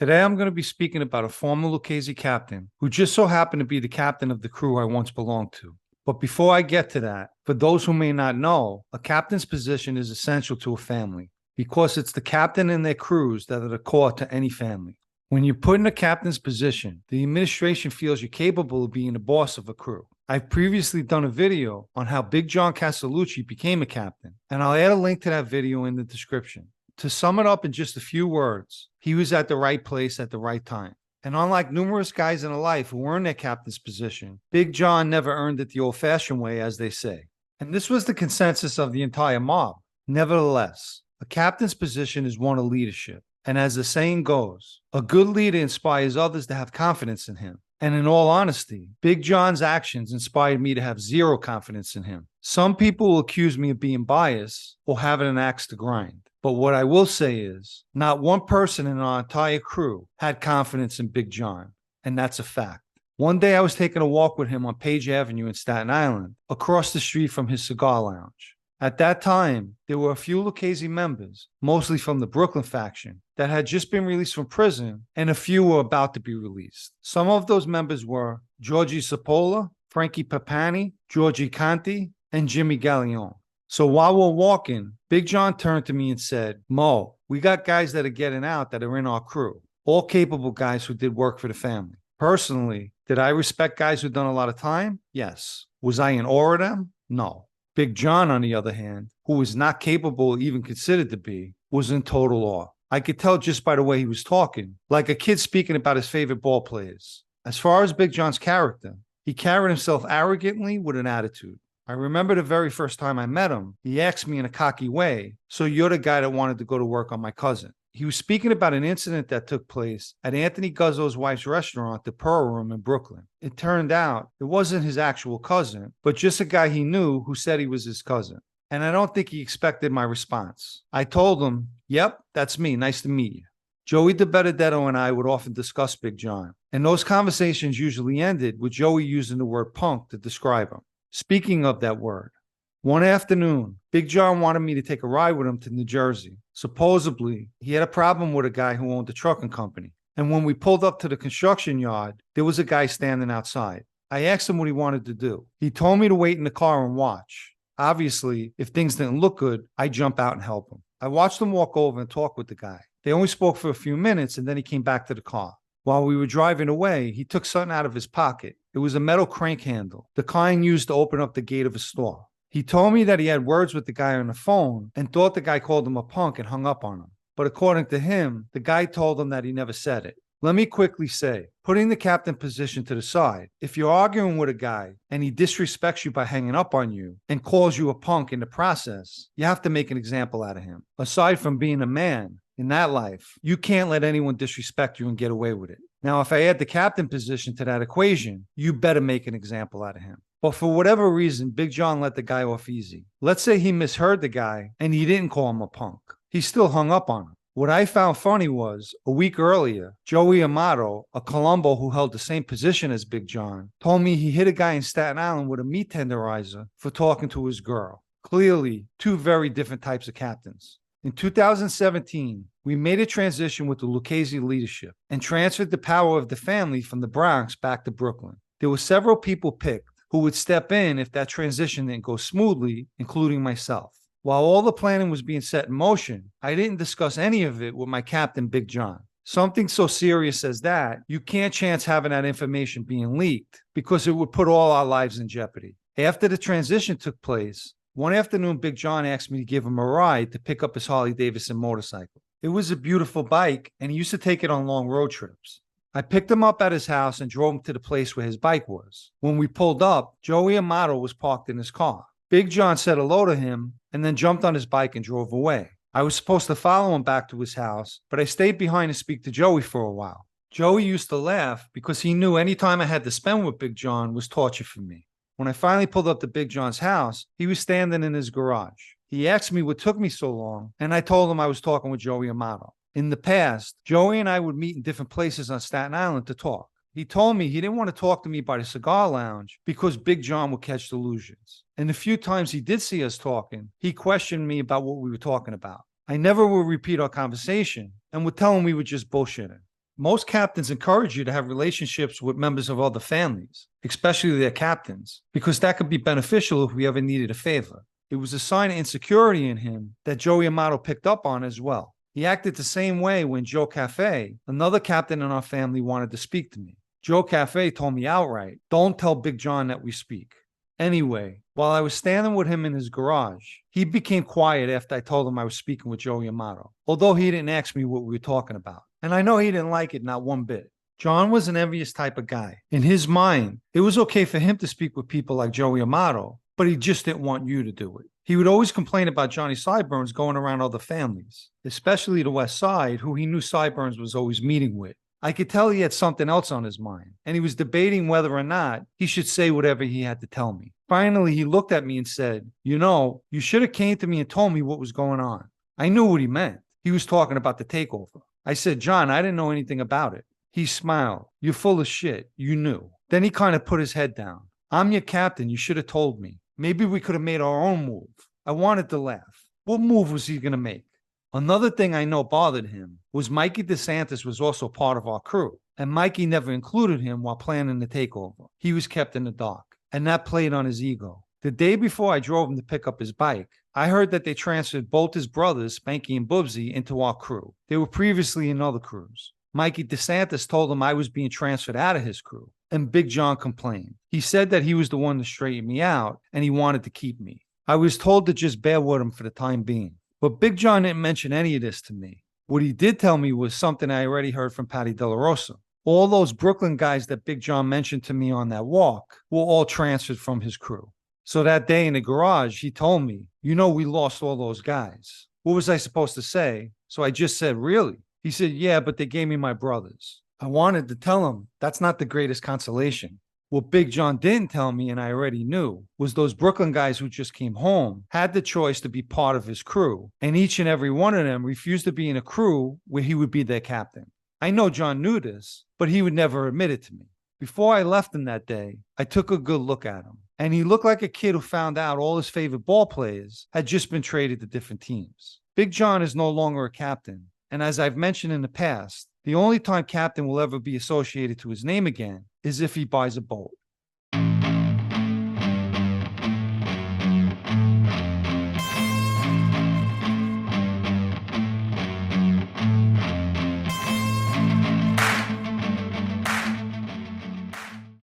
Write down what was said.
Today I'm going to be speaking about a former Lucchese captain who just so happened to be the captain of the crew I once belonged to. But before I get to that, for those who may not know, a captain's position is essential to a family because it's the captain and their crews that are the core to any family. When you're put in a captain's position, the administration feels you're capable of being the boss of a crew. I've previously done a video on how Big John Castellucci became a captain, and I'll add a link to that video in the description. To sum it up in just a few words, he was at the right place at the right time. And unlike numerous guys in life who earned their captain's position, Big John never earned it the old-fashioned way, as they say. And this was the consensus of the entire mob. Nevertheless, a captain's position is one of leadership. And as the saying goes, a good leader inspires others to have confidence in him. And in all honesty, Big John's actions inspired me to have zero confidence in him. Some people will accuse me of being biased or having an axe to grind. But what I will say is, not one person in our entire crew had confidence in Big John, and that's a fact. One day I was taking a walk with him on Page Avenue in Staten Island, across the street from his cigar lounge. At that time, there were a few Lucchese members, mostly from the Brooklyn faction, that had just been released from prison, and a few were about to be released. Some of those members were Georgie Cipolla, Frankie Papani, Georgie Conti, and Jimmy Gallione. So while we're walking, Big John turned to me and said, "Mo, we got guys that are getting out that are in our crew, all capable guys who did work for the family. Personally, did I respect guys who'd done a lot of time? Yes. Was I in awe of them? No. Big John, on the other hand, who was not capable or even considered to be, was in total awe. I could tell just by the way he was talking, like a kid speaking about his favorite ball players. As far as Big John's character, he carried himself arrogantly with an attitude. I remember the very first time I met him, he asked me in a cocky way, "So you're the guy that wanted to go to work on my cousin?" He was speaking about an incident that took place at Anthony Guzzo's wife's restaurant, the Pearl Room in Brooklyn. It turned out it wasn't his actual cousin, but just a guy he knew who said he was his cousin. And I don't think he expected my response. I told him, "Yep, that's me. Nice to meet you." Joey DiBenedetto and I would often discuss Big John, and those conversations usually ended with Joey using the word punk to describe him. Speaking of that word, one afternoon, Big John wanted me to take a ride with him to New Jersey. Supposedly, he had a problem with a guy who owned a trucking company. And when we pulled up to the construction yard, there was a guy standing outside. I asked him what he wanted to do. He told me to wait in the car and watch. Obviously, if things didn't look good, I'd jump out and help him. I watched him walk over and talk with the guy. They only spoke for a few minutes, and then he came back to the car. While we were driving away, he took something out of his pocket. It was a metal crank handle, the kind used to open up the gate of a store. He told me that he had words with the guy on the phone and thought the guy called him a punk and hung up on him. But according to him, the guy told him that he never said it. Let me quickly say, putting the captain position to the side, if you're arguing with a guy and he disrespects you by hanging up on you and calls you a punk in the process, you have to make an example out of him. Aside from being a man, in that life, you can't let anyone disrespect you and get away with it. Now, if I add the captain position to that equation, you better make an example out of him. But for whatever reason, Big John let the guy off easy. Let's say he misheard the guy and he didn't call him a punk. He still hung up on him. What I found funny was, a week earlier, Joey Amato, a Colombo who held the same position as Big John, told me he hit a guy in Staten Island with a meat tenderizer for talking to his girl. Clearly, two very different types of captains. In 2017, we made a transition with the Lucchese leadership and transferred the power of the family from the Bronx back to Brooklyn. There were several people picked who would step in if that transition didn't go smoothly, including myself. While all the planning was being set in motion, I didn't discuss any of it with my captain, Big John. Something so serious as that, you can't chance having that information being leaked because it would put all our lives in jeopardy. After the transition took place, one afternoon, Big John asked me to give him a ride to pick up his Harley-Davidson motorcycle. It was a beautiful bike, and he used to take it on long road trips. I picked him up at his house and drove him to the place where his bike was. When we pulled up, Joey Amato was parked in his car. Big John said hello to him and then jumped on his bike and drove away. I was supposed to follow him back to his house, but I stayed behind to speak to Joey for a while. Joey used to laugh because he knew any time I had to spend with Big John was torture for me. When I finally pulled up to Big John's house, he was standing in his garage. He asked me what took me so long, and I told him I was talking with Joey Amato. In the past, Joey and I would meet in different places on Staten Island to talk. He told me he didn't want to talk to me by the cigar lounge because Big John would catch delusions. And the few times he did see us talking, he questioned me about what we were talking about. I never would repeat our conversation and would tell him we were just bullshitting. Most captains encourage you to have relationships with members of other families, especially their captains, because that could be beneficial if we ever needed a favor. It was a sign of insecurity in him that Joey Amato picked up on as well. He acted the same way when Joe Cafe, another captain in our family, wanted to speak to me. Joe Cafe told me outright, "Don't tell Big John that we speak." Anyway, while I was standing with him in his garage, he became quiet after I told him I was speaking with Joey Amato, although he didn't ask me what we were talking about. And I know he didn't like it, not one bit. John was an envious type of guy. In his mind, it was okay for him to speak with people like Joey Amato, but he just didn't want you to do it. He would always complain about Johnny Sideburns going around other families, especially the West Side, who he knew Sideburns was always meeting with. I could tell he had something else on his mind, and he was debating whether or not he should say whatever he had to tell me. Finally, he looked at me and said, "You should have came to me and told me what was going on." I knew what he meant. He was talking about the takeover. I said, "John, I didn't know anything about it." He smiled. "You're full of shit. You knew." Then he kind of put his head down. "I'm your captain. You should have told me. Maybe we could have made our own move." I wanted to laugh. What move was he going to make? Another thing I know bothered him was Mikey DeSantis was also part of our crew, and Mikey never included him while planning the takeover. He was kept in the dark, and that played on his ego. The day before I drove him to pick up his bike, I heard that they transferred both his brothers, Spanky and Bubsy, into our crew. They were previously in other crews. Mikey DeSantis told him I was being transferred out of his crew, and Big John complained. He said that he was the one to straighten me out, and he wanted to keep me. I was told to just bear with him for the time being. But Big John didn't mention any of this to me. What he did tell me was something I already heard from Patty De La Rosa. All those Brooklyn guys that Big John mentioned to me on that walk were all transferred from his crew. So that day in the garage, he told me, "We lost all those guys." What was I supposed to say? So I just said, "Really?" He said, "Yeah, but they gave me my brothers." I wanted to tell him that's not the greatest consolation. What Big John didn't tell me, and I already knew, was those Brooklyn guys who just came home had the choice to be part of his crew, and each and every one of them refused to be in a crew where he would be their captain. I know John knew this, but he would never admit it to me. Before I left him that day, I took a good look at him, and he looked like a kid who found out all his favorite ball players had just been traded to different teams. Big John is no longer a captain, and as I've mentioned in the past, the only time captain will ever be associated to his name again is if he buys a boat.